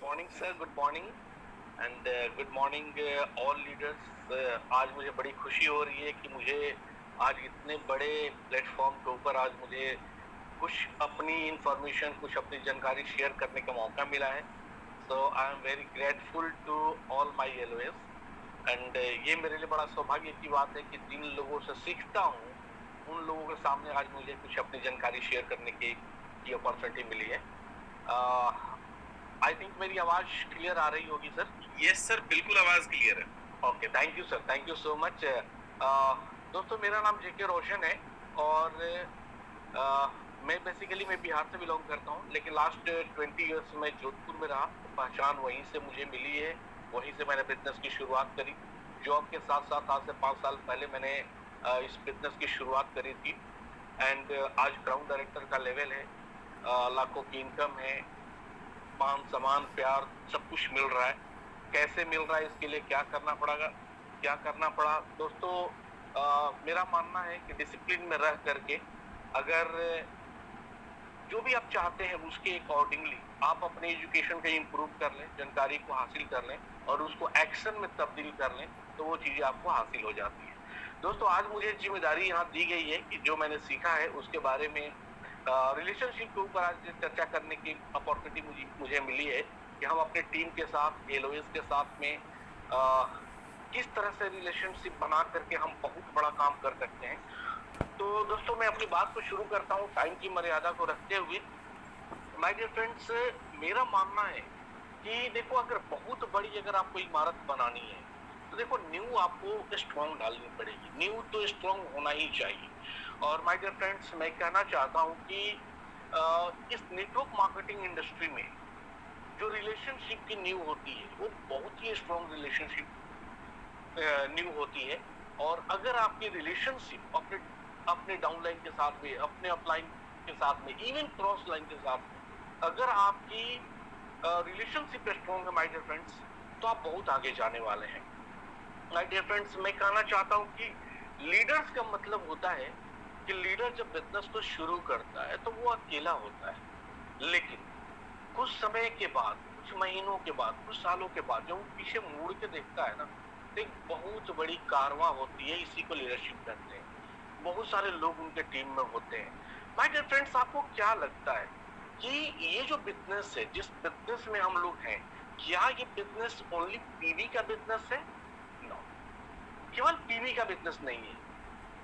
Morning sir, good morning and good morning all leaders. आज मुझे बड़ी खुशी हो रही है कि मुझे आज इतने बड़े प्लेटफॉर्म के ऊपर आज मुझे कुछ अपनी इंफॉर्मेशन, कुछ अपनी जानकारी शेयर करने का मौका मिला है। So I am very grateful to all my LOS and ये मेरे लिए बड़ा सौभाग्य की बात है कि जिन लोगों से सीखता हूँ उन लोगों के सामने आज मुझे कुछ अपनी जानकारी शेयर करने की अपॉर्चुनिटी मिली है। आई थिंक मेरी आवाज क्लियर आ रही होगी सर। यस सर, बिल्कुल आवाज क्लियर है। Okay, thank you sir, thank you so much. दोस्तों, मेरा नाम जेके रोशन है और मैं बेसिकली बिहार से बिलोंग करता हूँ, लेकिन लास्ट 20 ईयर्स में जोधपुर में रहा। पहचान वहीं से मुझे मिली है, वहीं से मैंने बिजनेस की शुरुआत करी। जॉब के साथ साथ आज से 5 साल पहले मैंने इस बिजनेस की शुरुआत करी थी एंड आज ग्राउंड डायरेक्टर का लेवल है। लाखों की इनकम है, मान सम्मान प्यार सब कुछ मिल रहा है। कैसे मिल रहा है, इसके लिए क्या करना पड़ा दोस्तों। मेरा मानना है कि डिसिप्लिन में रह करके अगर जो भी आप चाहते हैं उसके अकॉर्डिंगली आप अपने एजुकेशन को इम्प्रूव कर लें, जानकारी को हासिल कर लें और उसको एक्शन में तब्दील कर लें तो वो चीजें आपको हासिल हो जाती है। दोस्तों, आज मुझे जिम्मेदारी यहाँ दी गई है कि जो मैंने सीखा है उसके बारे में रिलेशनशिप के ऊपर आज चर्चा करने की अपॉर्चुनिटी मुझे मिली है कि हम अपने टीम के साथ, एलओएस के साथ में किस तरह से रिलेशनशिप बना करके हम बहुत बड़ा काम कर सकते हैं। तो दोस्तों, मैं अपनी बात को शुरू करता हूँ टाइम की मर्यादा को रखते हुए। माय डियर फ्रेंड्स, मेरा मानना है कि देखो, अगर बहुत बड़ी अगर आपको इमारत बनानी है तो देखो नींव आपको स्ट्रॉन्ग डालनी पड़ेगी। नींव तो स्ट्रॉन्ग होना ही चाहिए। और माय डियर फ्रेंड्स, मैं कहना चाहता हूँ कि इस नेटवर्क मार्केटिंग इंडस्ट्री में जो रिलेशनशिप की नींव होती है वो बहुत ही स्ट्रॉन्ग रिलेशनशिप न्यू होती है। और अगर आपकी रिलेशनशिप अपने अपने डाउनलाइन के साथ में, अपने अपलाइन के साथ में, इवन क्रॉस लाइन के साथ में अगर आपकी रिलेशनशिप स्ट्रॉन्ग है माय डियर फ्रेंड्स, तो आप बहुत आगे जाने वाले हैं। माय डियर फ्रेंड्स, मैं कहना चाहता हूं कि लीडर्स का मतलब होता है कि लीडर जब बिजनेस को शुरू करता है तो वो अकेला होता है, लेकिन कुछ समय के बाद, कुछ महीनों के बाद, कुछ सालों के बाद जब वो पीछे मुड़ के देखता है ना, तो एक बहुत बड़ी कारवां होती है। इसी को लीडरशिप कहते हैं। बहुत सारे लोग उनके टीम में होते हैं। माय डियर फ्रेंड्स, आपको क्या लगता है कि ये जो बिजनेस है, जिस बिजनेस में हम लोग हैं, क्या ये बिजनेस ओनली पीवी का बिजनेस है? नो, केवल पीवी का बिजनेस नहीं है।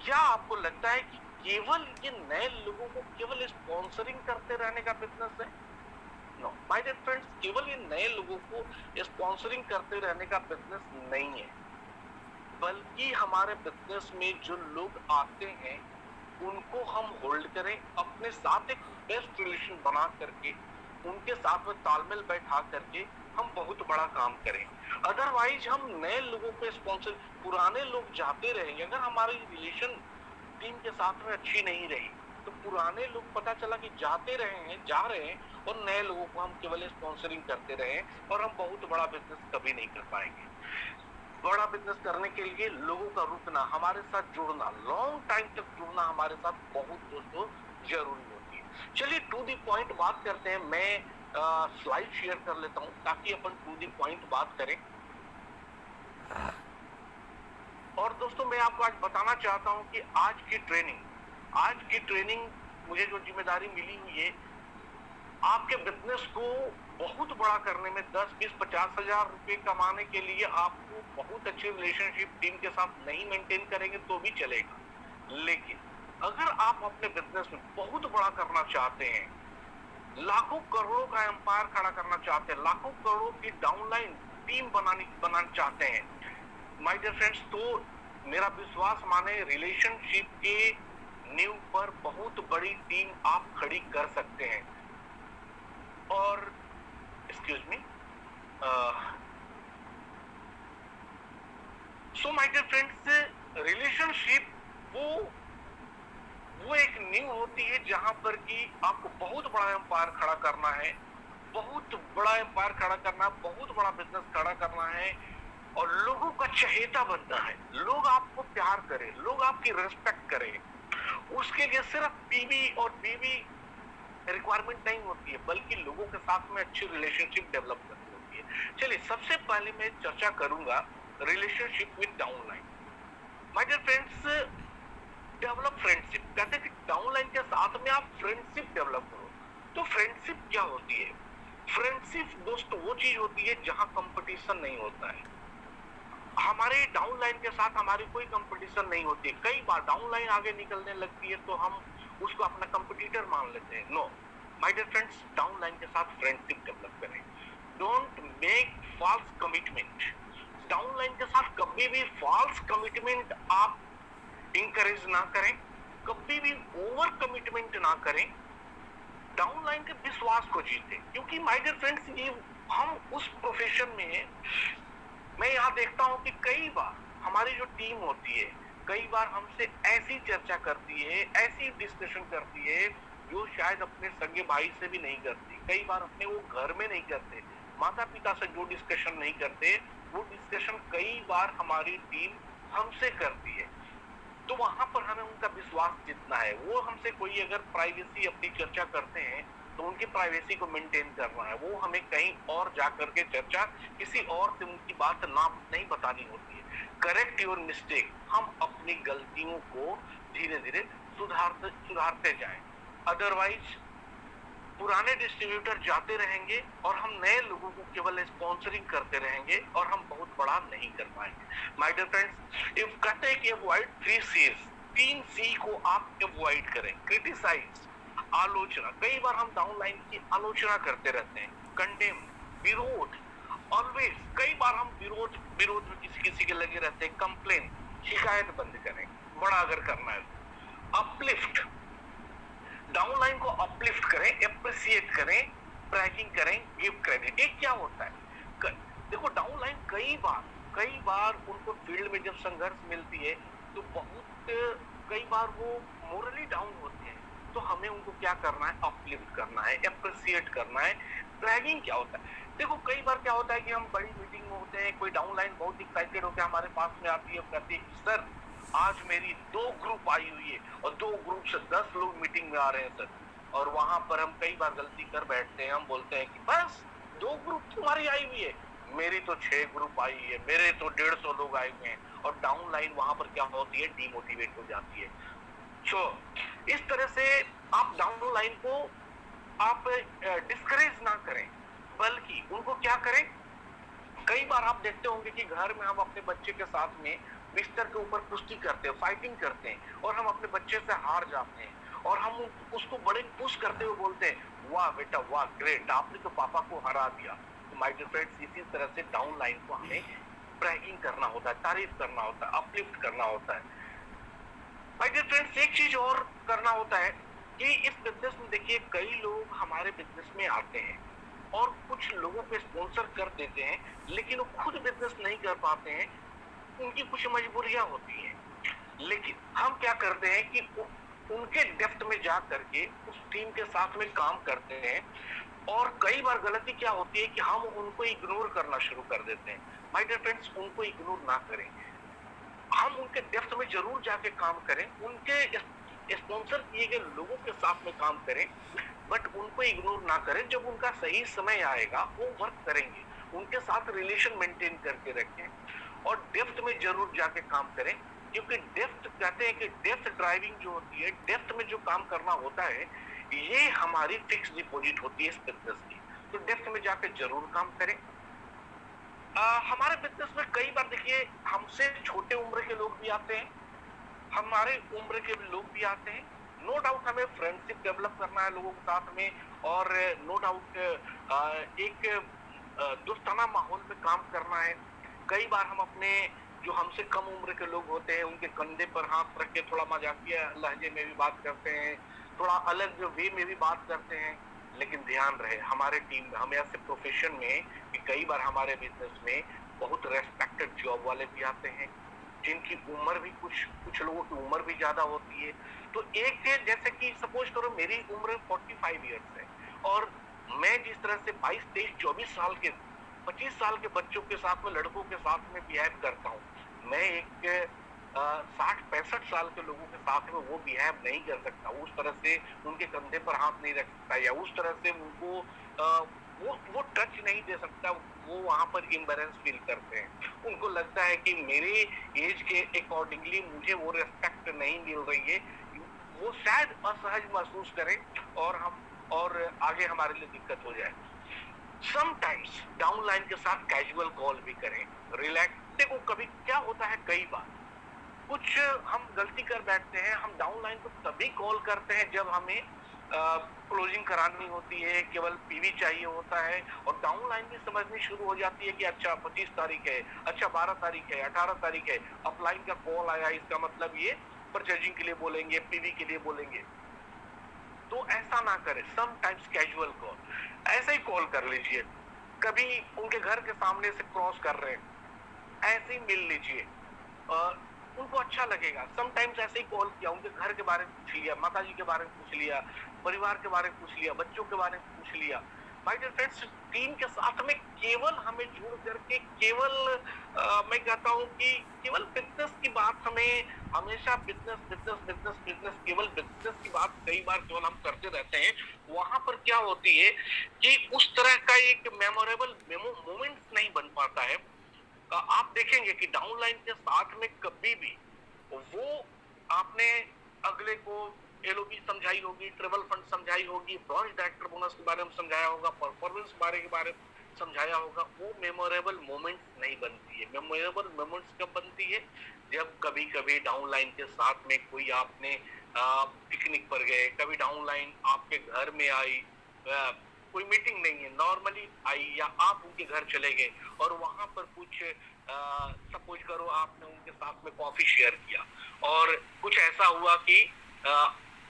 क्या आपको लगता है कि केवल ये नए लोगों को केवल स्पॉन्सरिंग करते रहने का बिजनेस है? नो माय डियर फ्रेंड्स, केवल ये नए लोगों को स्पॉन्सरिंग करते रहने का बिजनेस नहीं है, बल्कि हमारे बिजनेस में जो लोग आते हैं उनको हम होल्ड करें, अपने साथ एक बेस्ट रिलेशन बना करके उनके साथ में तालमेल बैठा करके हम बहुत बड़ा काम करें। अदरवाइज हम नए लोगों को स्पॉन्सर, पुराने लोग जाते रहेंगे। अगर हमारी रिलेशन टीम के साथ में अच्छी नहीं रही तो पुराने लोग पता चला कि जाते रहे हैं, जा रहे हैं और नए लोगों को हम केवल स्पॉन्सरिंग करते रहे और हम बहुत बड़ा बिजनेस कभी नहीं कर पाएंगे। बड़ा बिजनेस करने के लिए लोगों का रुकना, हमारे साथ जुड़ना, लॉन्ग टाइम तक जुड़ना हमारे साथ बहुत दोस्तों जरूरी होती है। चलिए टू दी पॉइंट बात करते हैं। मैं स्लाइड शेयर कर लेता हूं ताकि अपन टू दी पॉइंट बात करें। और दोस्तों, मैं आपको आज बताना चाहता हूं कि आज की ट्रेनिंग मुझे जो जिम्मेदारी मिली हुई है, आपके बिजनेस को बहुत बड़ा करने में 10, 20, 50 हजार रुपए कमाने के लिए आपको बहुत अच्छी रिलेशनशिप टीम के साथ नहीं मेंटेन करेंगे तो भी चलेगा, लेकिन अगर आप अपने बिजनेस में बहुत बड़ा करना चाहते हैं, लाखों करोड़ों का एम्पायर खड़ा करना चाहते हैं, लाखों करोड़ों की डाउनलाइन टीम बनाना चाहते हैं माय डियर फ्रेंड्स, तो मेरा विश्वास माने, रिलेशनशिप के नींव पर बहुत बड़ी टीम आप खड़ी कर सकते हैं। और excuse me, so my dear friends, relationship वो एक नींव होती है जहां पर कि आपको बहुत बड़ा एम्पायर खड़ा करना है, बहुत बड़ा एम्पायर खड़ा करना, बहुत बड़ा बिजनेस खड़ा करना है और लोगों का चहेता बनना है। लोग आपको प्यार करें, लोग आपकी रिस्पेक्ट करें। उसके लिए सिर्फ पीवी और बीवी रिक्वायरमेंट नहीं होती है, बल्कि लोगों के साथ में अच्छी रिलेशनशिप डेवलप करनी होती है। चलिए, सबसे पहले मैं चर्चा करूंगा relationship with downline. My dear friends, develop friendship, कहते हैं कि डाउनलाइन के साथ में आप फ्रेंडशिप डेवलप करो। तो फ्रेंडशिप क्या होती है? फ्रेंडशिप दोस्तों वो चीज होती है जहां कंपटीशन नहीं होता है। हमारे डाउनलाइन के साथ हमारी कोई कंपटीशन नहीं होती। कई बार डाउनलाइन आगे निकलने लगती है तो हम उसको अपना कंपटीटर मान लेते हैं। No my dear friends, downline के साथ फ्रेंडशिप डेवलप करें। Don't make false commitment. Downline के साथ कभी भी फॉल्स कमिटमेंट आप इंकरेज ना करें, कभी भी ओवर कमिटमेंट ना करें। डाउनलाइन के विश्वास को जीते, क्योंकि माय डियर फ्रेंड्स, ये हम उस प्रोफेशन में हैं। मैं यहाँ देखता हूँ कि कई बार हमारी जो टीम होती है, कई बार हमसे ऐसी चर्चा करती है, ऐसी डिस्कशन करती है जो शायद अपने सगे भाई से भी नहीं करती। कई बार अपने वो घर में नहीं करते, माता पिता से जो डिस्कशन नहीं करते, वो डिस्कशन कई बार हमारी टीम हमसे करती है। तो वहां पर हमें उनका विश्वास जीतना है। वो हमसे कोई अगर प्राइवेसी अपनी चर्चा करते हैं तो उनकी प्राइवेसी को मेंटेन करना है। वो हमें कहीं और जा करके चर्चा किसी और से उनकी बात ना नहीं बतानी होती है। Correct your mistake. हम अपनी गलतियों को धीरे धीरे सुधारते जाएं। अदरवाइज पुराने डिस्ट्रीब्यूटर जाते रहेंगे और हम नए लोगों को केवल स्पॉन्सरिंग करते रहेंगे और हम बहुत बड़ा नहीं कर पाएंगे। माय डियर फ्रेंड्स, इफ कहते हैं कि अवॉइड 3 C's, 3 C को आप अवॉइड करें। क्रिटिसाइज, आलोचना। कई बार हम डाउनलाइन की आलोचना करते रहते हैं। कंडेम, विरोध, ऑलवेज। कई बार हम विरोध में किसी के लगे रहते हैं। कंप्लेन, शिकायत बंद करें, बड़ा अगर करना है। अपलिफ्ट, डाउनलाइन को अपलिफ्ट करें, एप्रिसिएट करें, ब्रैगिंग करें, गिव क्रेडिट। ये क्या होता है? देखो, डाउनलाइन कई बार उनको फील्ड में जब संघर्ष मिलती है तो कई बार वो मोरली डाउन होते हैं। तो हमें उनको क्या करना है? अपलिफ्ट करना है, एप्रिसिएट करना है। ब्रैगिंग क्या होता है? देखो, कई बार क्या होता है कि हम बड़ी मीटिंग में होते हैं, कोई डाउनलाइन बहुत एक्साइटेड होकर हमारे पास में आती है, कहती है सर आज मेरी 2 ग्रुप आई हुई है और 2 ग्रुप से 10 लोग मीटिंग में आ रहे हैं सर। और वहां पर हम कई बार गलती कर बैठते हैं। हम बोलते हैं कि बस 2 ग्रुप तुम्हारी आई हुई है, मेरी तो 6 ग्रुप आई है, मेरे तो 150 लोग आए हुए हैं। और डाउनलाइन वहां पर क्या होती है? डीमोटिवेट हो जाती है। सो इस तरह से आप डाउनलाइन को आप डिस्करेज ना करें, बल्कि उनको क्या करें? कई बार आप देखते होंगे कि घर में हम अपने बच्चे के साथ में बिस्तर के ऊपर कुश्ती करते हैं, फाइटिंग करते हैं, और हम अपने बच्चे से हार जाते हैं और हम उसको बड़े पुश करते हुए बोलते हैं वाह बेटा वाह, ग्रेट, आपने तो पापा को हरा दिया। तो माय डियर फ्रेंड्स, इसी तरह से डाउनलाइन को हमें ब्रैगिंग करना होता है, तारीफ करना होता है, अपलिफ्ट करना होता है। माय डियर फ्रेंड्स, एक चीज और करना होता है कि इस बिजनेस में देखिए, कई लोग हमारे बिजनेस में आते हैं और कुछ लोगों को स्पॉन्सर कर देते हैं, लेकिन वो खुद बिजनेस नहीं कर पाते हैं। उनकी कुछ मजबूरियां होती हैं। लेकिन हम क्या करते हैं कि उनके डेप्थ में जा करके उस टीम के साथ में काम करते हैं। और कई बार गलती क्या होती है कि हम उनको इग्नोर करना शुरू कर देते हैं। माय डियर फ्रेंड्स, उनको इग्नोर ना करें। हम उनके डेप्थ में जरूर जाके काम करें, उनके स्पॉन्सर किए गए लोगों के साथ में काम करें, बट उनको इग्नोर ना करें। जब उनका सही समय आएगा वो वर्क करेंगे, उनके साथ रिलेशन मेंटेन करके रखें और डेप्थ में जरूर जाके काम करें। क्योंकि डेप्थ, कहते हैं कि डेप्थ ड्राइविंग जो होती है, डेप्थ में जो काम करना होता है, ये हमारी फिक्स डिपॉजिट होती है इस बिजनेस की। तो डेप्थ में जाके जरूर काम करें। हमारे बिजनेस में कई बार देखिए, हमसे छोटे उम्र के लोग भी आते हैं, हमारे उम्र के लोग भी आते हैं। नो डाउट हमें फ्रेंडशिप डेवलप करना है लोगों के साथ में, और नो डाउट एक दोस्ताना माहौल में काम करना है। कई बार हम अपने जो हमसे कम उम्र के लोग होते हैं उनके कंधे पर हाथ रख के थोड़ा मजाकिया लहजे में भी बात करते हैं, थोड़ा अलग वे में भी बात करते हैं। लेकिन ध्यान रहे, हमारे टीम में, हम ऐसे प्रोफेशन में कि कई बार हमारे बिजनेस में बहुत रेस्पेक्टेड जॉब वाले भी आते हैं जिनकी उम्र भी कुछ लोगों की उम्र भी ज्यादा होती है। तो एक जैसे कि सपोज करो मेरी उम्र 45 ईयर्स है और मैं जिस तरह से 22, 23, 24 साल के, 25 साल के बच्चों के साथ में, लड़कों के साथ में बिहेव करता हूँ, मैं एक 60-65 साल के लोगों के साथ में वो बिहेव नहीं कर सकता, उस तरह से उनके कंधे पर हाथ नहीं रख सकता या उस तरह से उनको वो टच नहीं दे सकता। वो वहां पर इम्बेरेंस फील करते हैं, उनको लगता है कि मेरे एज के अकॉर्डिंगली मुझे वो रिस्पेक्ट नहीं मिल रही है, वो शायद असहज महसूस करें और आगे हमारे लिए दिक्कत हो जाए। समटाइम्स डाउनलाइन के साथ कैजुअल कॉल भी करें, रिलैक्स। देखो कभी क्या होता है, कई बार कुछ हम गलती कर बैठते हैं, हम डाउनलाइन को तभी कॉल करते हैं जब हमें क्लोजिंग करानी होती है, केवल पीवी चाहिए होता है और डाउनलाइन भी समझनी शुरू हो जाती है कि अच्छा 25 तारीख है, अच्छा 12 तारीख है, 18 तारीख है, अपलाइन का कॉल आया, इसका मतलब ये परचेजिंग के लिए बोलेंगे, पीवी के लिए बोलेंगे। तो ऐसा ना करें, समटाइम्स कैजुअल कॉल, ऐसे ही कॉल कर लीजिए। कभी उनके घर के सामने से क्रॉस कर रहे हैं, ऐसे ही मिल लीजिए, उनको अच्छा लगेगा। समटाइम्स ऐसे ही कॉल किया, उनके घर के बारे में पूछ लिया, माता जी के बारे में पूछ लिया, परिवार के बारे में पूछ लिया, बच्चों के बारे में पूछ लिया। माय डियर फ्रेंड्स, टीम के साथ में केवल हमें जुड़ करके केवल मैं कहता हूँ कि केवल बिजनेस की बात, हमें हमेशा बिजनेस बिजनेस बिजनेस बिजनेस, केवल बिजनेस की बात कई बार केवल हम करते रहते हैं। वहां पर क्या होती है कि उस तरह का एक मेमोरेबल मोमेंट नहीं बन पाता है। आप देखेंगे कि डाउनलाइन के साथ में कभी भी वो आपने अगले को एलओबी समझाई होगी, ट्रेवल फंड समझाई होगी, ब्रांच डायरेक्टर बोनस के बारे में समझाया होगा, परफॉर्मेंस बारे के बारे में समझाया होगा, वो मेमोरेबल मोमेंट्स नहीं बनती है। मेमोरेबल मोमेंट्स कब बनती है? जब कभी कभी डाउनलाइन के साथ में कोई आपने पिकनिक पर गए, कभी डाउनलाइन आपके घर में आई, कोई मीटिंग नहीं है, नॉर्मली आई, या आप उनके घर चले गए और वहां पर कुछ सपोज करो आपने उनके साथ में कॉफी शेयर किया और कुछ ऐसा हुआ कि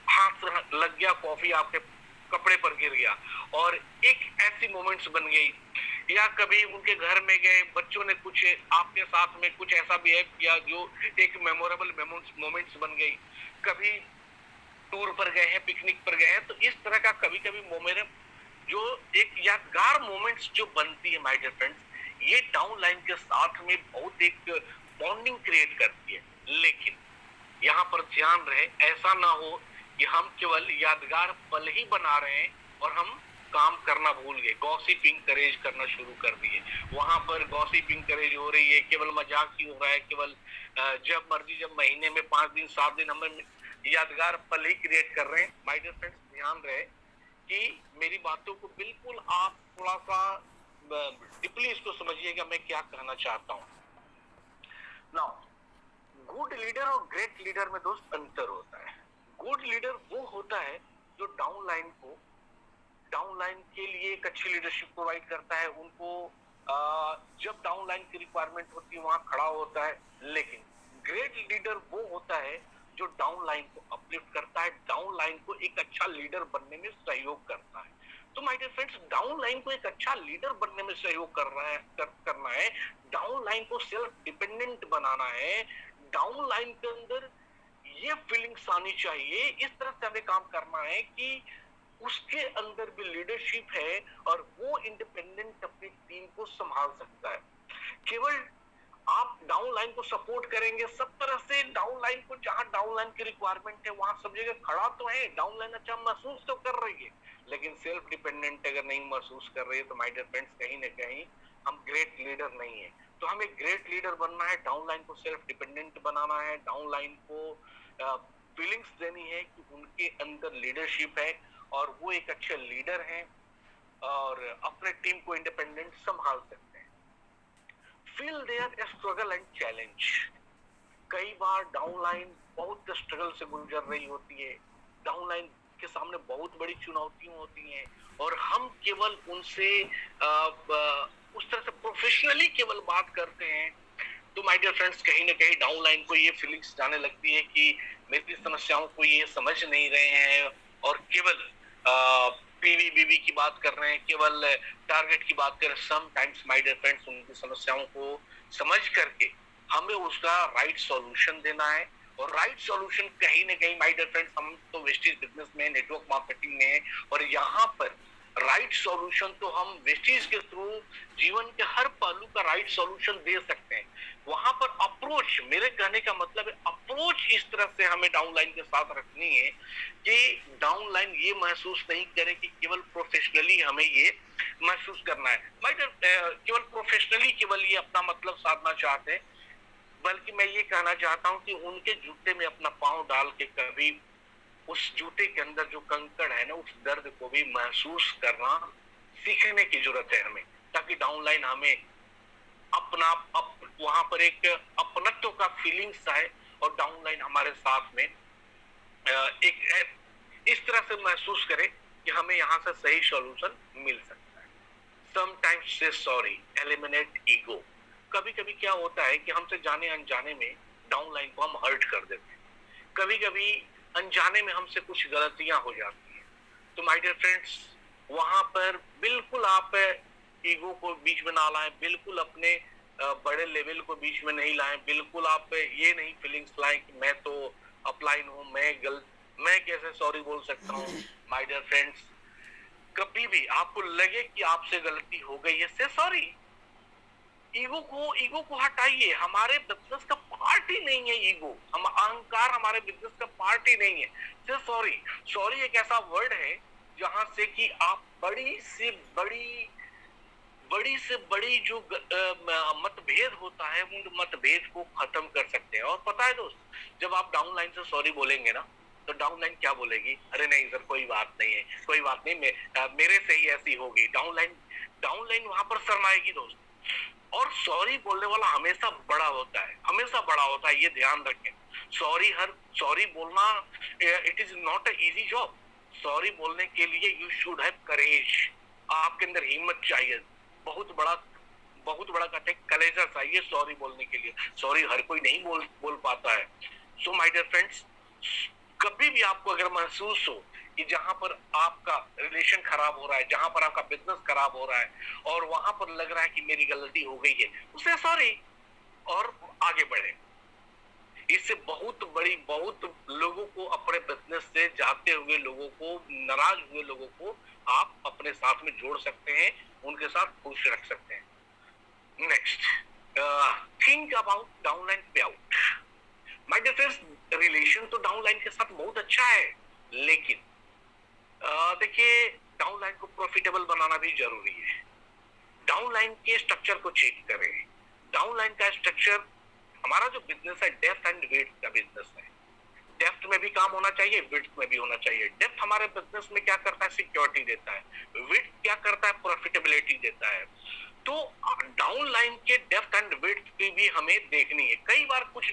हाथ लग गया, कॉफी आपके कपड़े पर गिर गया और एक ऐसी मोमेंट्स बन गई। या कभी उनके घर में गए, बच्चों ने कुछ आपके साथ में कुछ ऐसा बिहेव किया जो एक मेमोरेबल मोमेंट्स बन गई। कभी टूर पर गए हैं, पिकनिक पर गए हैं, तो इस तरह का कभी कभी जो एक यादगार मोमेंट्स जो बनती है माय डियर फ्रेंड्स, ये डाउनलाइन के साथ में बहुत एक बॉन्डिंग क्रिएट करती है। लेकिन यहाँ पर ध्यान रहे, ऐसा ना हो कि हम केवल यादगार पल ही बना रहे हैं और हम काम करना भूल गए, गॉसिपिंग करेज करना शुरू कर दिए। वहां पर गॉसिपिंग करेज हो रही है, केवल मजाक ही हो रहा है, केवल जब मर्जी, जब महीने में 5 दिन 7 दिन हम यादगार पल ही क्रिएट कर रहे हैं। माय डियर फ्रेंड्स, ध्यान रहे कि मेरी बातों को बिल्कुल आप थोड़ा सा डीपली इसको समझिएगा, मैं क्या कहना चाहता हूँ। नाउ, गुड लीडर और ग्रेट लीडर में दोस्त अंतर होता है। गुड लीडर वो होता है जो डाउनलाइन के लिए एक अच्छी लीडरशिप प्रोवाइड करता है, उनको जब डाउनलाइन की रिक्वायरमेंट होती है वहां खड़ा होता है। लेकिन ग्रेट लीडर वो होता है जो डाउनलाइन को अपलिफ्ट करता है, डाउनलाइन को एक अच्छा लीडर बनने में सहयोग करता है। तो माय डियर फ्रेंड्स, डाउनलाइन को एक अच्छा लीडर बनने में सहयोग करना है, डाउनलाइन को सेल्फ डिपेंडेंट बनाना है, डाउनलाइन के अंदर ये फीलिंग्स आनी चाहिए, इस तरह से हमें काम करना है कि उसके अंदर भी लीडरशिप है और वो इंडिपेंडेंट अपनी टीम को संभाल सकता है। केवल आप डाउनलाइन को सपोर्ट करेंगे सब तरह से, डाउनलाइन को जहां डाउनलाइन की रिक्वायरमेंट है वहां सब जगह खड़ा तो है, डाउनलाइन अच्छा महसूस तो कर रही है, लेकिन सेल्फ डिपेंडेंट अगर नहीं महसूस कर रही है तो माय डियर फ्रेंड्स, कहीं ना कहीं हम ग्रेट लीडर नहीं है। तो हमें ग्रेट लीडर बनना है, डाउनलाइन को सेल्फ डिपेंडेंट बनाना है, डाउनलाइन को फीलिंग्स देनी है कि उनके अंदर लीडरशिप है और वो एक अच्छे लीडर हैं और अपने टीम को इंडिपेंडेंट संभाल सकते हैं। Feel their struggle and challenge. कई बार डाउनलाइन बहुत स्ट्रगल से गुजर रही होती है, डाउनलाइन के सामने बहुत बड़ी चुनौतियां होती हैं और हम केवल उनसे उस तरह से प्रोफेशनली केवल बात करते हैं। तो माय डियर फ्रेंड्स, कहीं ना कहीं डाउनलाइन को ये फीलिंग्स जाने लगती है कि मेरी समस्याओं को ये समझ नहीं रहे हैं और केवल पीवी बीवी की बात कर रहे हैं, केवल टारगेट की बात कर रहे हैं। Sometimes my dear friends, उनकी समस्याओं को समझ करके हमें उसका राइट सॉल्यूशन देना है और राइट सॉल्यूशन कहीं ना कहीं माय डियर फ्रेंड्स, हम तो वेस्टेज बिजनेस में, नेटवर्क मार्केटिंग में और यहाँ पर राइट सॉल्यूशन तो हम वेस्टीज के थ्रू जीवन के हर पहलू का राइट सॉल्यूशन दे सकते हैं। वहां पर अप्रोच, मेरे कहने का मतलब है अप्रोच इस तरह से हमें डाउनलाइन के साथ रखनी है कि डाउनलाइन ये महसूस नहीं करे कि केवल प्रोफेशनली हमें ये महसूस करना है। केवल प्रोफेशनली केवल ये अपना मतलब साधना चाहते हैं, बल्कि मैं ये कहना चाहता हूं कि उनके जूते में अपना पांव डाल के कभी उस जूते के अंदर जो कंकड़ है ना, उस दर्द को भी महसूस करना सीखने की जरूरत है हमें, ताकि डाउनलाइन हमें अपना वहां पर एक अपनत्व का फीलिंग्स आए और डाउनलाइन हमारे साथ में एक इस तरह से महसूस करे कि हमें यहाँ से सही सॉल्यूशन मिल सकता है। समटाइम्स से सॉरी एलिमिनेट ईगो। कभी कभी क्या होता है कि हमसे जाने अनजाने में डाउनलाइन को हम हर्ट कर देते हैं, कभी कभी अनजाने में हमसे कुछ गलतियां हो जाती हैं। तो माय डियर फ्रेंड्स, वहां पर बिल्कुल आप ईगो को बीच में ना लाएं, बिल्कुल अपने बड़े लेवल को बीच में नहीं लाएं, बिल्कुल आप ये नहीं फीलिंग्स लाएं कि मैं तो अपलाइन हूं, मैं कैसे सॉरी बोल सकता हूं। माय डियर फ्रेंड्स, कभी भी आपको लगे कि आपसे गलती हो गई है, से सॉरी। ईगो को हटाइए, हमारे बिजनेस का पार्ट ही नहीं है ईगो, हम अहंकार हमारे बिजनेस का पार्ट ही नहीं है। सिर्फ सॉरी, सॉरी एक ऐसा वर्ड है जहां से कि आप बड़ी से बड़ी जो मतभेद होता है, उन मतभेद को खत्म कर सकते हैं। और पता है दोस्त, जब आप डाउनलाइन से सॉरी बोलेंगे ना, तो डाउनलाइन क्या बोलेगी? अरे नहीं सर, कोई बात नहीं है, कोई बात नहीं, मेरे से ही ऐसी होगी। डाउनलाइन वहां पर शर्माएगी दोस्त। और सॉरी बोलने वाला हमेशा बड़ा होता है, हमेशा बड़ा होता है, ये ध्यान रखें। सॉरी बोलना it is not a easy job. Sorry बोलने के लिए यू शुड हैव करेज, आपके अंदर हिम्मत चाहिए, बहुत बड़ा कहते हैं कलेजा चाहिए सॉरी बोलने के लिए। सॉरी हर कोई नहीं बोल पाता है। सो माय डियर फ्रेंड्स, कभी भी आपको अगर महसूस हो कि जहां पर आपका रिलेशन खराब हो रहा है, जहां पर आपका बिजनेस खराब हो रहा है और वहां पर लग रहा है कि मेरी गलती हो गई है, उसे सॉरी और आगे बढ़े। इससे बहुत लोगों को, अपने बिजनेस से जाते हुए लोगों को, नाराज हुए लोगों को आप अपने साथ में जोड़ सकते हैं, उनके साथ खुश रख सकते हैं। Next, think about downline payout. My dear friends, relation तो डाउनलाइन के साथ बहुत अच्छा है, लेकिन देखिए डाउनलाइन को प्रॉफिटेबल बनाना भी जरूरी है। डाउनलाइन के स्ट्रक्चर को चेक करें। डाउनलाइन का स्ट्रक्चर, हमारा जो बिजनेस है डेप्थ एंड विड्थ का बिजनेस है। डेप्थ में भी काम होना चाहिए, विड्थ में भी होना चाहिए। डेप्थ हमारे बिजनेस में क्या करता है? सिक्योरिटी देता है। विड्थ क्या करता है? प्रॉफिटेबिलिटी देता है। तो डाउनलाइन के डेप्थ एंड विड्थ की भी हमें देखनी है। कई बार कुछ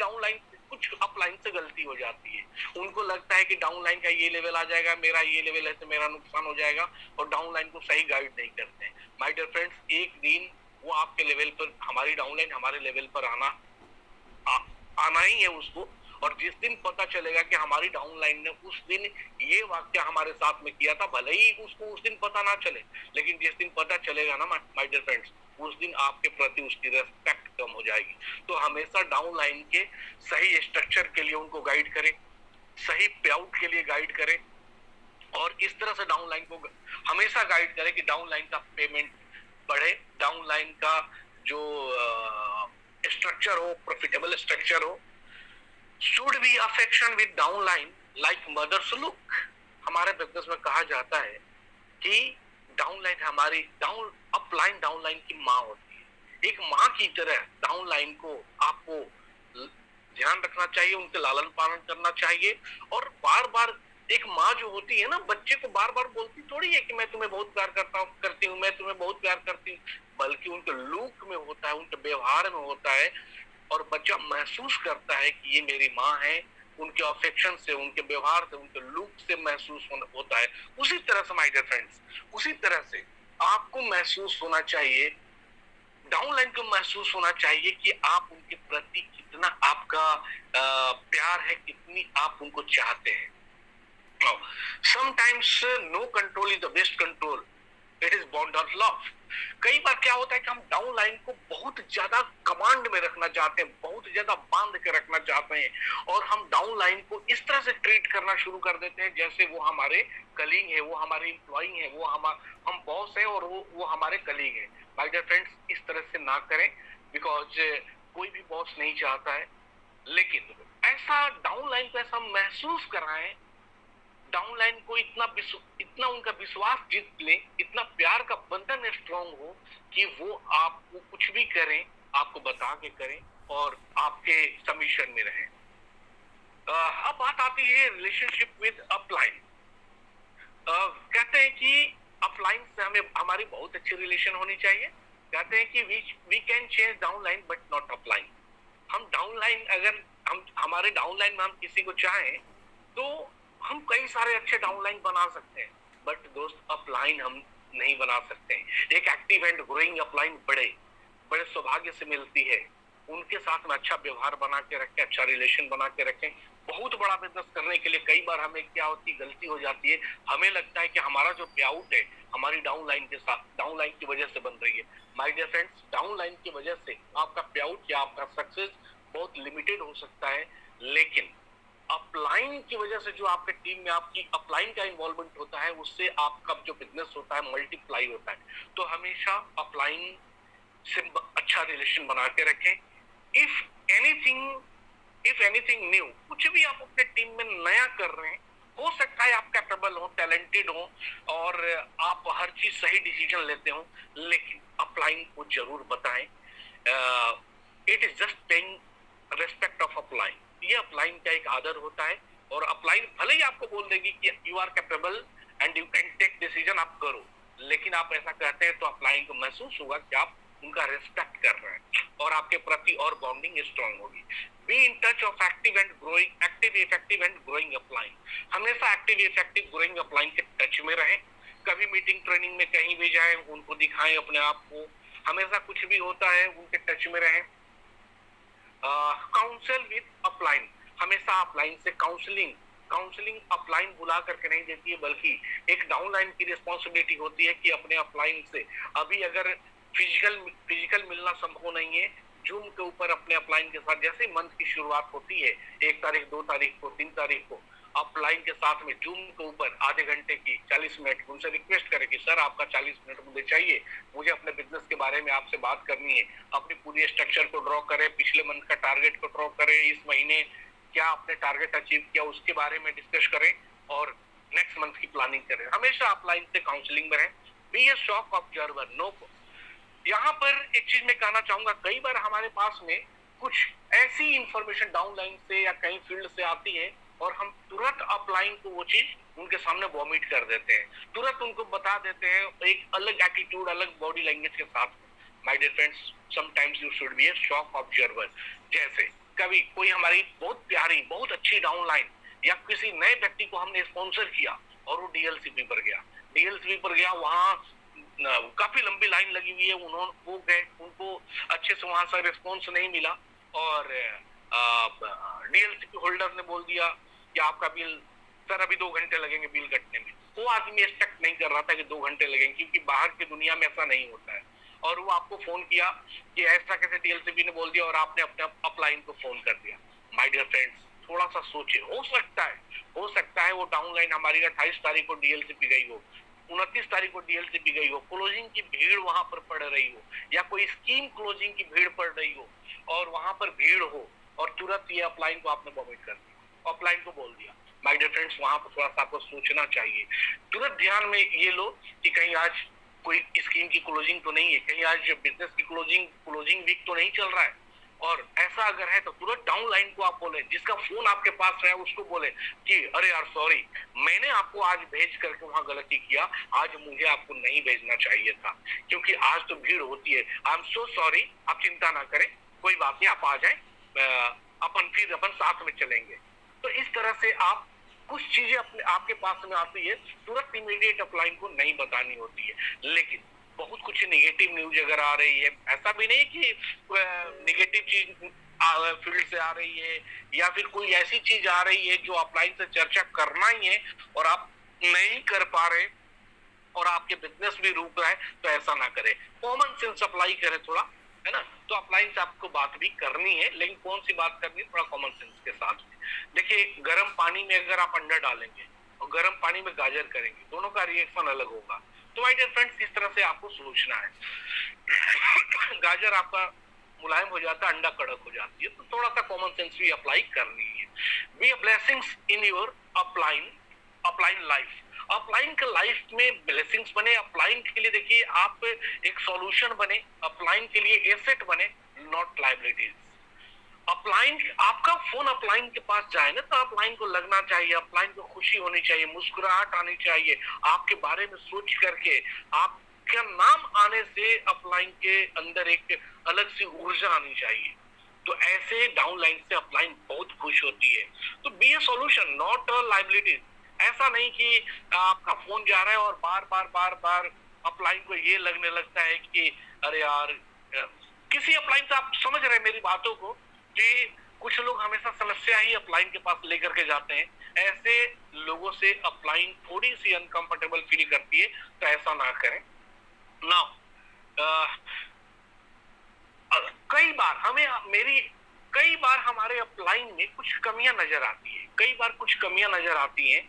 अपलाइन से गलती हो जाती है, उनको लगता है कि डाउनलाइन का ये लेवल आ जाएगा, मेरा ये लेवल है तो मेरा नुकसान हो जाएगा, और डाउनलाइन को सही गाइड नहीं करते हैं। माय डियर फ्रेंड्स, एक दिन वो आपके लेवल पर, हमारी डाउनलाइन हमारे लेवल पर आना ही है उसको। और जिस दिन पता चलेगा कि हमारी डाउनलाइन ने उस दिन ये वाक्य हमारे साथ में किया था, भले ही उसको उस दिन पता ना चले, लेकिन जिस दिन पता चलेगा ना माय डियर फ्रेंड्स, उस दिन आपके प्रति उसकी रेस्पेक्ट कम हो जाएगी। तो हमेशा डाउनलाइन के सही स्ट्रक्चर के लिए उनको गाइड करें, सही पे आउट के लिए गाइड करें, और इस तरह से डाउनलाइन को हमेशा गाइड करें कि डाउनलाइन का पेमेंट बढ़े, डाउनलाइन का जो स्ट्रक्चर हो, प्रॉफिटेबल स्ट्रक्चर हो। Should be affection with downline like mother's look. हमारे बिजनेस में कहा जाता है कि डाउनलाइन हमारी अपलाइन डाउनलाइन की माँ होती है। एक माँ की तरह डाउनलाइन को आपको ध्यान रखना चाहिए, उनके लालन पालन करना चाहिए। और बार बार एक माँ जो होती है ना, बच्चे को बार बार बोलती थोड़ी है कि मैं तुम्हें बहुत प्यार करती हूँ, मैं तुम्हें बहुत प्यार करती हूँ, बल्कि उनके लुक में होता है, उनके व्यवहार में होता है, और बच्चा महसूस करता है कि ये मेरी माँ है। उनके अफेक्शन से, उनके व्यवहार से, उनके लुक से महसूस होता है। उसी तरह से माय डियर फ्रेंड्स, उसी तरह से आपको महसूस होना चाहिए, डाउनलाइन को महसूस होना चाहिए कि आप उनके प्रति कितना आपका प्यार है, कितनी आप उनको चाहते हैं। Sometimes no control is the best control. It is bond on love. कई बार क्या होता है कि हम डाउनलाइन को बहुत ज्यादा कमांड में रखना चाहते हैं, बहुत ज्यादा बांध के रखना चाहते हैं, और हम डाउनलाइन को इस तरह से ट्रीट करना शुरू कर देते हैं जैसे वो हमारे कलीग है, वो हमारे एम्प्लॉई है, हम बॉस है और वो हमारे कलीग है। माय डियर फ्रेंड्स, इस तरह से ना करें, बिकॉज कोई भी बॉस नहीं चाहता है। लेकिन ऐसा डाउनलाइन को ऐसा महसूस कराएं, डाउनलाइन को इतना उनका विश्वास जीत ले, इतना प्यार का बंधन स्ट्रांग हो कि वो आपको कुछ भी करें, आपको बता के करें और आपके सबमिशन में रहें। अब बात आती है रिलेशनशिप विद अपलाइन। कहते हैं कि अपलाइन से हमें हमारी बहुत अच्छी रिलेशन होनी चाहिए। कहते हैं कि we can change downline but not upline. हम डाउनलाइन, अगर हम हमारे डाउनलाइन में हम किसी को चाहें तो हम कई सारे अच्छे डाउनलाइन बना सकते हैं, बट दोस्त अपलाइन हम नहीं बना सकते हैं। एक एक्टिव एंड ग्रोइंग अपलाइन बड़े बड़े सौभाग्य से मिलती है। उनके साथ में अच्छा व्यवहार बना के रखें, अच्छा रिलेशन बना के रखें। बहुत बड़ा बिजनेस करने के लिए कई बार हमें क्या होती गलती हो जाती है, हमें लगता है कि हमारा जो पे आउट है हमारी डाउनलाइन के साथ, डाउनलाइन की वजह से बन रही है। माय डियर फ्रेंड्स, डाउनलाइन की वजह से आपका पे आउट या आपका सक्सेस बहुत लिमिटेड हो सकता है, लेकिन अपलाइन की वजह से जो आपके टीम में आपकी अपलाइन का इन्वॉल्वमेंट होता है, उससे आपका जो बिजनेस होता है मल्टीप्लाई होता है। तो हमेशा अपलाइन से अच्छा रिलेशन बना के रखें। इफ एनीथिंग न्यू, कुछ भी आप अपने टीम में नया कर रहे हैं, हो सकता है आप कैपेबल हो, टैलेंटेड हो और आप हर चीज सही डिसीजन लेते हो, लेकिन अपलाइन को जरूर बताएं। It is just paying respect of upline. ये अपलाइन का एक आदर होता है, और अपलाइन भले ही आपको बोल देगी कि you are capable and you can take decision, आप करो, लेकिन आप ऐसा कहते हैं तो अपलाइन को महसूस होगा कि आप उनका रिस्पेक्ट कर रहे हैं और आपके प्रति और बॉन्डिंग स्ट्रांग होगी। Be in touch of active and growing, active effective and growing upline. हमेशा एक्टिव इफेक्टिव ग्रोइंग अपलाइन के टच में रहें। कभी मीटिंग ट्रेनिंग में कहीं भी जाएं, उनको दिखाएं अपने आप को। हमेशा कुछ भी होता है उनके टच में रहें। काउंसिल विद अपलाइन, हमेशा अपलाइन से काउंसलिंग अपलाइन बुला करके नहीं देती है, बल्कि एक डाउनलाइन की रिस्पॉन्सिबिलिटी होती है कि अपने अपलाइन से, अभी अगर फिजिकल मिलना संभव नहीं है, जूम के ऊपर अपने अपलाइन के साथ, जैसे मंथ की शुरुआत होती है 1 तारीख 2 तारीख को 3 तारीख को, अपलाइन के साथ में जूम के ऊपर आधे घंटे की 40 मिनट उनसे रिक्वेस्ट करें कि सर आपका 40 मिनट मुझे चाहिए, मुझे अपने बिजनेस के बारे में आपसे बात करनी है। अपनी पूरी स्ट्रक्चर को ड्रॉ करें, पिछले मंथ का टारगेट को ड्रॉ करें, इस महीने क्या आपने टारगेट अचीव किया उसके बारे में डिस्कस करें और नेक्स्ट मंथ की प्लानिंग करें। हमेशा अपलाइन से काउंसलिंग में रहें। Be a shock observer, no. यहाँ पर एक चीज मैं कहना चाहूंगा, कई बार हमारे पास में कुछ ऐसी इंफॉर्मेशन डाउनलाइन से या कहीं फील्ड से आती है और हम तुरंत अपलाइन को वो चीज उनके सामने वॉमिट कर देते हैं, तुरंत उनको बता देते हैं एक अलग एटीट्यूड, अलग बॉडी लैंग्वेज के साथ। My dear friends, sometimes you should be a shock observer. जैसे कभी कोई हमारी बहुत प्यारी बहुत अच्छी डाउनलाइन या किसी नए व्यक्ति को हमने स्पॉन्सर किया और वो डीएलसीपी पर गया, वहां काफी लंबी लाइन लगी हुई है, वो गए, उनको अच्छे से वहां से रिस्पॉन्स नहीं मिला और डीएलसीपी होल्डर ने बोल दिया कि आपका बिल सर अभी 2 घंटे लगेंगे बिल कटने में। वो आदमी एक्सपेक्ट नहीं कर रहा था कि 2 घंटे लगेंगे, क्योंकि बाहर की दुनिया में ऐसा नहीं होता है। और वो आपको फोन किया कि ऐसा कैसे डीएलसीपी ने बोल दिया, और आपने अपने अपलाइन को फोन कर दिया। माय डियर फ्रेंड्स, थोड़ा सा सोचे, हो सकता है वो डाउनलाइन हमारी 28 तारीख को डीएलसीपी गई हो, 29 तारीख को डीएलसीपी गई हो, क्लोजिंग की भीड़ वहां पर पड़ रही हो, या कोई स्कीम क्लोजिंग की भीड़ पड़ रही हो और वहां पर भीड़ हो और तुरंत ये अपलाइन को आपने वॉमिट कर दिया, अपलाइन को बोल दिया। माय डियर फ्रेंड्स, वहां पर थोड़ा सा आपको सोचना चाहिए। तुरंत ध्यान में ये लो कि कहीं आज कोई स्कीम की क्लोजिंग तो नहीं है, कहीं आज बिजनेस की क्लोजिंग वीक तो नहीं चल रहा है। और ऐसा अगर है तो तुरंत डाउनलाइन को आप बोले, जिसका फोन आपके पास है उसको बोले कि अरे यार सॉरी, मैंने आपको आज भेज करके वहां गलती किया, आज मुझे आपको नहीं भेजना चाहिए था, क्योंकि आज तो भीड़ होती है। आई एम सो सॉरी, आप चिंता ना करें, कोई बात नहीं, आप आ जाए, अपन साथ में चलेंगे। तो इस तरह से आप कुछ चीजें अपने आपके पास में आती है, तुरंत इमीडिएट अपलाइन को नहीं बतानी होती है। लेकिन बहुत कुछ नेगेटिव न्यूज अगर आ रही है, ऐसा भी नहीं कि नेगेटिव चीज फील्ड से आ रही है या फिर कोई ऐसी चीज आ रही है जो अपलाइन से चर्चा करना ही है और आप नहीं कर पा रहे, और आपके बिजनेस भी रुक रहा है, तो ऐसा ना करें। कॉमन सेंस अप्लाई करें थोड़ा, है ना। तो अप्लाइन से आपको बात भी करनी है, लेकिन कौन सी बात करनी है, थोड़ा कॉमन सेंस के साथ। देखिए, गर्म पानी में अगर आप अंडा डालेंगे और गर्म पानी में गाजर करेंगे, दोनों का रिएक्शन अलग होगा। तो माय डियर फ्रेंड्स, इस तरह से आपको सोचना है। गाजर आपका मुलायम हो जाता है, अंडा कड़क हो जाती है, तो थोड़ा सा कॉमन सेंस भी अप्लाई करनी है। Be a blessings in your upline life. Upline के लाइफ में ब्लेसिंग्स बने। अपलाइन के लिए देखिए, आप एक सॉल्यूशन बने, अपलाइन के लिए एसेट बने, नॉट लायबिलिटीज। अपलाइन, आपका फोन अपलाइन के पास जाए ना, तो अपलाइन को लगना चाहिए, अपलाइन को खुशी होनी चाहिए, मुस्कुराहट आनी चाहिए, आपके बारे में सोच करके आपका नाम आने से अपलाइन के अंदर एक अलग सी ऊर्जा आनी चाहिए। तो ऐसे डाउनलाइन से अपलाइन बहुत खुश होती है। तो be a solution, not a liabilities. ऐसा नहीं कि आपका फोन जा रहा है और बार बार अपलाइन को ये लगने लगता है कि अरे यार, किसी अपलाइन से, आप समझ रहे हैं मेरी बातों को, कि कुछ लोग हमेशा समस्या ही अपलाइन के पास लेकर के जाते हैं। ऐसे लोगों से अपलाइन थोड़ी सी अनकंफर्टेबल फील करती है, तो ऐसा ना करें। नाउ कई बार हमारे अपलाइन में कुछ कमियां नजर आती है।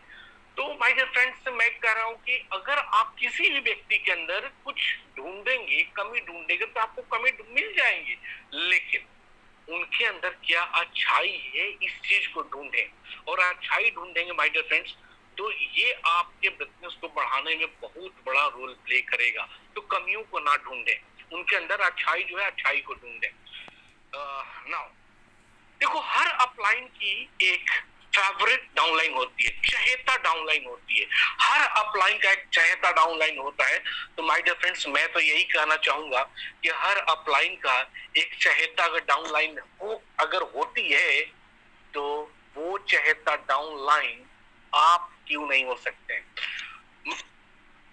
तो माय डियर फ्रेंड्स, मैं कह रहा हूं कि अगर आप किसी भी व्यक्ति के अंदर कुछ ढूंढेंगे, कमी ढूंढेंगे, तो आपको कमी मिल जाएंगी, लेकिन उनके अंदर क्या अच्छाई है, इस चीज को ढूंढें। और अच्छाई ढूंढेंगे माय डियर फ्रेंड्स, तो ये आपके बिजनेस को बढ़ाने में बहुत बड़ा रोल प्ले करेगा। तो कमियों को ना ढूंढें, उनके अंदर अच्छाई जो है, अच्छाई को ढूंढें। नाउ देखो, हर अपलाइन की एक फेवरेट डाउनलाइन होती है, चहेता डाउनलाइन होती है। हर अपलाइन का एक चहेता डाउनलाइन होता है। तो माय डियर फ्रेंड्स, मैं तो यही कहना चाहूंगा कि हर अपलाइन का एक चहेता अगर डाउनलाइन अगर होती है, तो वो चहेता डाउनलाइन आप क्यों नहीं हो सकते।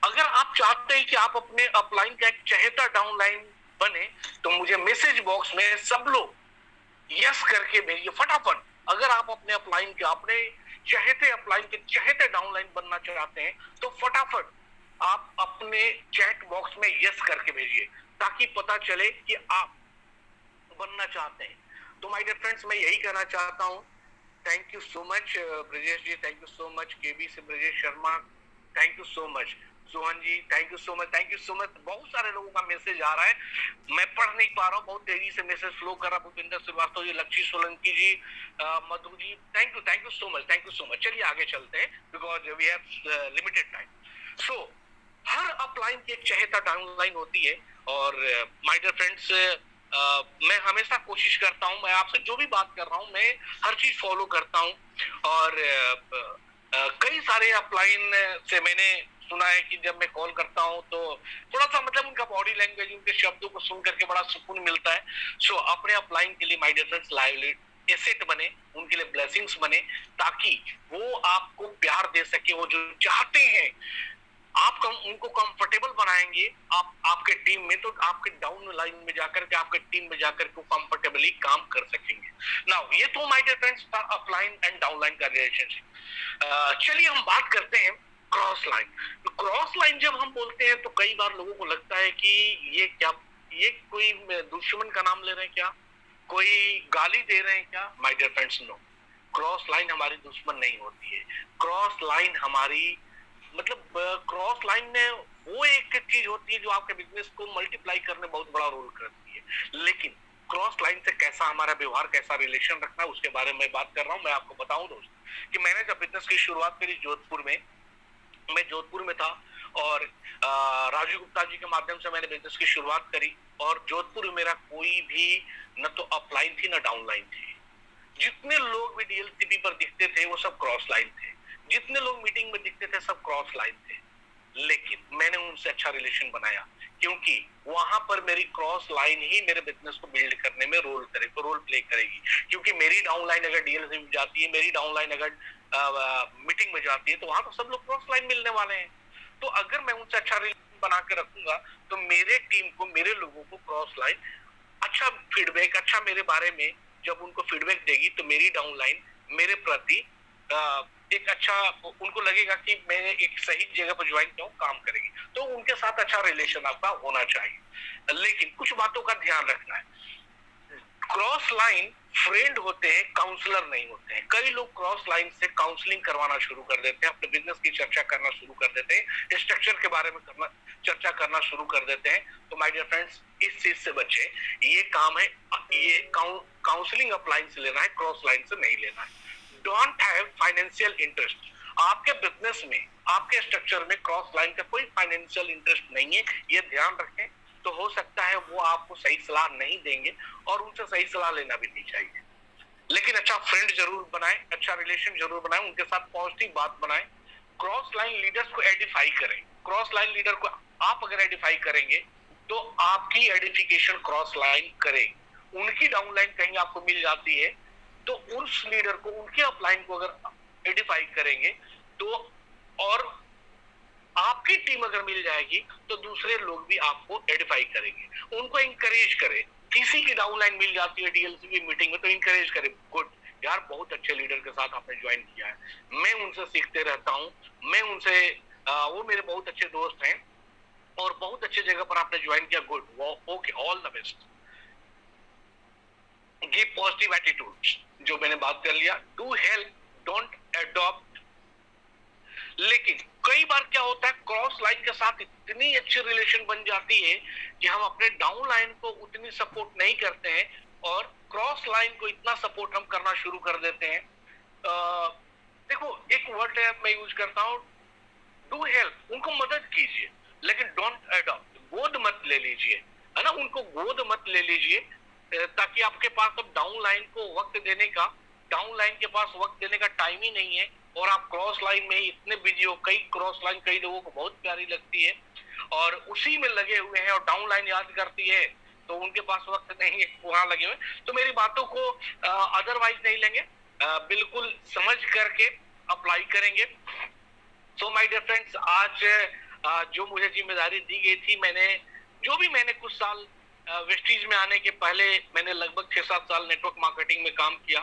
अगर आप चाहते हैं कि आप अपने अपलाइन का एक चहेता डाउनलाइन बने, तो मुझे मैसेज बॉक्स में सब लोग यस करके भेजिए फटाफट। अगर आप अपने अपलाइन के, अपने चहेते अपलाइन के चहेते डाउनलाइन बनना चाहते हैं, तो फटाफट आप अपने चैट बॉक्स में यस करके भेजिए, ताकि पता चले कि आप बनना चाहते हैं। तो माय डियर फ्रेंड्स, मैं यही कहना चाहता हूं। Thank you so much Brajesh ji, thank you so much KB से Brajesh Sharma, thank you so much Sohan ji, thank you so much. बहुत सारे लोगों का मैसेज आ रहा है, मैं पढ़ नहीं पा रहा हूँ, बहुत तेजी से मैसेज फ्लो कर रहा। Bhupinder Srivastava ji, Lakshmi Solanki ji, Madhu ji, thank you so much. चलिए आगे चलते हैं, because we have limited time. So हर अपलाइन की एक चहेता डाउनलाइन होती है। और माय डियर फ्रेंड्स, मैं हमेशा कोशिश करता हूं, मैं आपसे जो भी बात कर रहा हूं, मैं हर चीज फॉलो करता हूं। और कई सारे अपलाइन से मैंने सुना है कि जब मैं कॉल करता हूं, तो थोड़ा सा मतलब उनका बॉडी लैंग्वेज, उनके शब्दों को सुन करके बड़ा सुकून मिलता है। सो अपने अपलाइन के लिए my dear friends, liability asset बने, उनके लिए ब्लेसिंग्स बने, ताकि वो आपको प्यार दे सके। वो जो चाहते हैं, आप उनको कंफर्टेबल बनाएंगे आपके टीम में, तो आपके डाउन लाइन में जाकर के, आपके टीम में जाकर के कंफर्टेबली काम कर सकेंगे। नाउ ये तो माय डियर फ्रेंड्स था अपलाइन एंड डाउनलाइन का रिलेशनशिप। चलिए हम बात करते हैं क्रॉस लाइन। तो क्रॉस लाइन जब हम बोलते हैं, तो कई बार लोगों को लगता है कि ये कोई दुश्मन का नाम ले रहे हैं क्या, कोई गाली दे रहे हैं क्या। My dear friends, no, cross line हमारी दुश्मन नहीं होती है। क्रॉस लाइन हमारी, मतलब क्रॉस लाइन में वो एक चीज होती है जो आपके बिजनेस को मल्टीप्लाई करने में बहुत बड़ा रोल करती है। लेकिन क्रॉस लाइन से कैसा हमारा व्यवहार, कैसा रिलेशन रखना है, उसके बारे में बात कर रहा हूं। मैं आपको बताऊं दोस्त, कि मैंने जब बिजनेस की शुरुआत करी जोधपुर में, मैं जोधपुर में था, और राजू गुप्ता जी के माध्यम से मैंने बिजनेस की शुरुआत करी। और जोधपुर में मेरा कोई भी न तो अपलाइन थी, न डाउनलाइन थी। जितने लोग भी डीएलसीबी पर दिखते थे, वो सब क्रॉस लाइन थे। जितने लोग मीटिंग में दिखते थे, सब क्रॉस लाइन थे। लेकिन मैंने उनसे अच्छा रिलेशन बनाया, क्योंकि वहां पर मेरी क्रॉस लाइन ही मेरे बिजनेस को बिल्ड करने में रोल प्ले करेगी। क्योंकि मेरी डाउनलाइन अगर डीएलसीबी में जाती है, मेरी डाउनलाइन अगर मीटिंग में जाती है, तो वहां तो सब लोग क्रॉस लाइन मिलने वाले हैं। तो अगर मैं उनसे अच्छा रिलेशन बना के रखूंगा, तो मेरे टीम को, मेरे लोगों को क्रॉस लाइन अच्छा फीडबैक, अच्छा मेरे बारे में जब उनको फीडबैक देगी, तो मेरी डाउनलाइन मेरे प्रति एक अच्छा, उनको लगेगा कि मैंने एक सही जगह पर ज्वाइन किया हूँ, काम करेगी, तो उनके साथ अच्छा रिलेशन आपका होना चाहिए। लेकिन कुछ बातों का ध्यान रखना है। क्रॉस लाइन फ्रेंड होते हैं, काउंसलर नहीं होते हैं। कई लोग क्रॉस लाइन से काउंसलिंग करवाना शुरू कर देते हैं, अपने बिजनेस की चर्चा करना शुरू कर देते हैं, स्ट्रक्चर के बारे में चर्चा करना शुरू कर देते हैं। तो माय डियर फ्रेंड्स, इस चीज से बचे। ये काम है, ये काउंसलिंग अपलाइन से लेना है, क्रॉस लाइन से नहीं लेना है। Don't have financial interest. आपके बिजनेस में, आपके स्ट्रक्चर में क्रॉस लाइन का कोई फाइनेंशियल इंटरेस्ट नहीं है, ये ध्यान रखें। तो हो सकता है वो आपको सही सलाह नहीं देंगे, और उनसे सही सलाह लेना भी नहीं चाहिए। लेकिन अच्छा फ्रेंड जरूर बनाएं, अच्छा रिलेशन जरूर बनाएं, उनके साथ पॉजिटिव बात बनाएं। क्रॉस लाइन लीडर्स को एडिफाई करें। क्रॉस लाइन लीडर को आप अगर एडिफाई करेंगे तो आपकी एडिफिकेशन क्रॉस लाइन करेगी। उनकी डाउन लाइन कहीं आपको मिल जाती है तो उस लीडर को, उनके अपलाइन को अगर एडिफाई करेंगे तो, और आपकी टीम अगर मिल जाएगी तो दूसरे लोग भी आपको एडिफाई करेंगे। उनको इंकरेज करें। किसी की डाउनलाइन मिल जाती है डीएलसी की मीटिंग में तो इंकरेज करें, गुड यार, बहुत अच्छे लीडर के साथ आपने ज्वाइन किया है, मैं उनसे सीखते रहता हूँ, मैं उनसे वो मेरे बहुत अच्छे दोस्त हैं और बहुत अच्छे जगह पर आपने ज्वाइन किया, good, okay, all the best. Give positive attitudes, जो मैंने बात कर लिया। Do help, don't adopt. लेकिन कई बार क्या होता है, क्रॉस लाइन के साथ इतनी अच्छी रिलेशन बन जाती है कि हम अपने डाउन लाइन को उतनी सपोर्ट नहीं करते हैं और क्रॉस लाइन को इतना सपोर्ट हम करना शुरू कर देते हैं। देखो, एक वर्ड मैं यूज करता हूँ, डू हेल्प, उनको मदद कीजिए, लेकिन डोंट अडॉप्ट, गोद मत ले लीजिए, है ना, उनको गोद मत ले लीजिए, ताकि आपके पास अब डाउन लाइन को वक्त देने का, डाउन लाइन के पास वक्त देने का टाइम ही नहीं है और आप क्रॉस लाइन में ही इतने बिजी हो। कई क्रॉस लाइन कई लोगों को बहुत प्यारी लगती है और उसी में लगे हुए हैं, और डाउन लाइन याद करती है तो उनके पास वक्त नहीं है, वहां लगे हुए। तो मेरी बातों को अदरवाइज नहीं लेंगे, बिल्कुल समझ करके अप्लाई करेंगे। सो माय डियर फ्रेंड्स, आज जो मुझे जिम्मेदारी दी गई थी, मैंने कुछ साल वेस्टीज में आने के पहले मैंने लगभग 6-7 साल नेटवर्क मार्केटिंग में काम किया,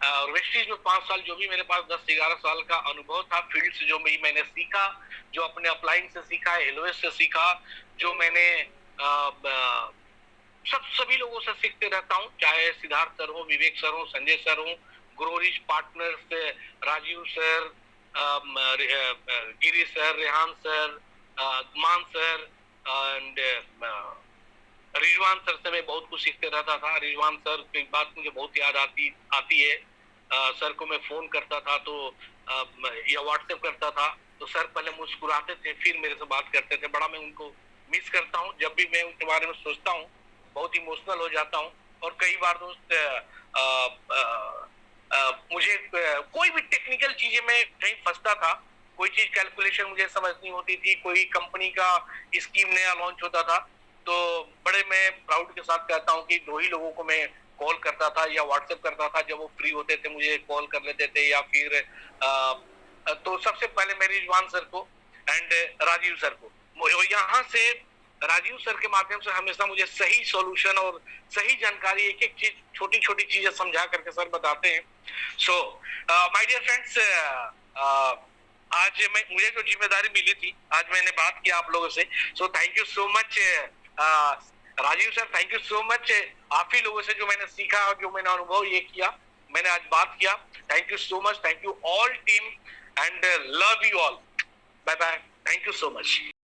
और वेस्टीज में 5 साल, जो भी मेरे पास 10-11 साल का अनुभव था फील्ड से, जो भी मैंने सीखा, जो अपने अपलाइन से सीखा, एलओएस से सीखा, जो मैंने सभी लोगों से सीखते रहता हूँ, चाहे सिद्धार्थ सर हो, विवेक सर हो, संजय सर हो, ग्रोरिच पार्टनर्स, राजीव सर, गिरी सर, रेहान सर, मान सर एंड रिजवान सर से मैं बहुत कुछ सीखते रहता था। रिजवान सर की बात मुझे बहुत याद आती है। सर को मैं फोन करता था तो या व्हाट्सएप करता था तो सर पहले मुस्कुराते थे, फिर मेरे से बात करते थे। बड़ा मैं उनको मिस करता हूँ, जब भी मैं उनके बारे में सोचता हूँ बहुत इमोशनल हो जाता हूँ। और कई बार दोस्त मुझे कोई भी टेक्निकल चीजें में कहीं फंसता था, कोई चीज कैलकुलेशन मुझे समझ नहीं होती थी, कोई कंपनी का स्कीम नया लॉन्च होता था तो बड़े मैं प्राउड के साथ कहता हूँ कि 2 ही लोगों को मैं कॉल करता था या व्हाट्सएप करता था, जब वो फ्री होते थे मुझे कॉल कर लेते थे, या फिर तो सबसे पहले मैं रिजवान सर को एंड राजीव सर को, यहाँ से राजीव सर के माध्यम से हमेशा मुझे सही सॉल्यूशन और सही जानकारी, एक एक चीज, छोटी छोटी चीजें समझा करके सर बताते हैं। सो माय डियर फ्रेंड्स, आज मुझे जो जिम्मेदारी मिली थी, आज मैंने बात किया आप लोगों से। So thank you so much Rajeev sir, thank you so much. आप ही लोगों से जो मैंने सीखा और जो मैंने अनुभव ये किया, मैंने आज बात किया। Thank you so much, thank you all team and love you all. Bye bye, thank you so much.